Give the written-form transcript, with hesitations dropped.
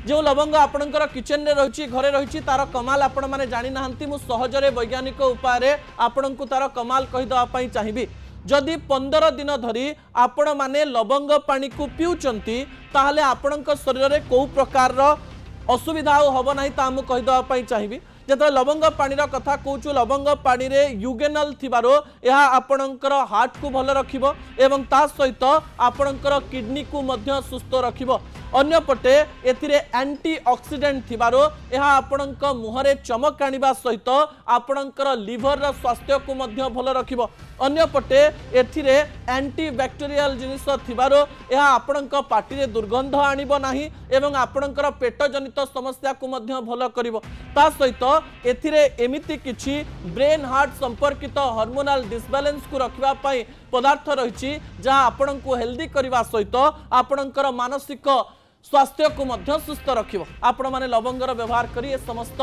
जो लवंग आपणकर किचन रे रही घरे रही तार कमाल आपण मैंने जानी ना मु सहजरे वैज्ञानिक उपाय आपण को तार कमाल कहीदेवाई चाहिए जदि 15 दिन धरी आपण माने लवंग पानी को पिउचंती ताहले आपणक शरीर में कौ प्रकार असुविधा हम ना मुझे कहीदेवाई चाहिए जो लवंग पानीर कथा कहूँ लवंग पानी रे यूगेनल थिबारो यह आपणकर हार्ट को भल रखिबो एवं ता सहित आपणकर किडनी को मध्य सुस्थ रखिबो अन्यपटे एथिरे एंटी ऑक्सीडेंट थिबारो यह आपणक मुहरे चमक आनिबा सहित आपणकर लिवर रा स्वास्थ्य को मध्य भल रखिबो अन्यपटे एथिरे एंटी बैक्टेरियल जिनिस थिबारो यह आपणक पाटी रे दुर्गंध आनिबो नाही एवं आपणकर पेट जनित समस्या को मध्य भल करिवो ता सहित एथिरे एमिति किछि ब्रेन हार्ट संपर्कित हार्मोनल डिसबैलेंस को रखिबा पई पदार्थ रहिछि जहा आपन को हेल्दी करबा सहित आपणकर मानसिक स्वास्थ्य को मध्य सुस्थ रखिबो आपण माने लवंगर व्यवहार करी ए समस्त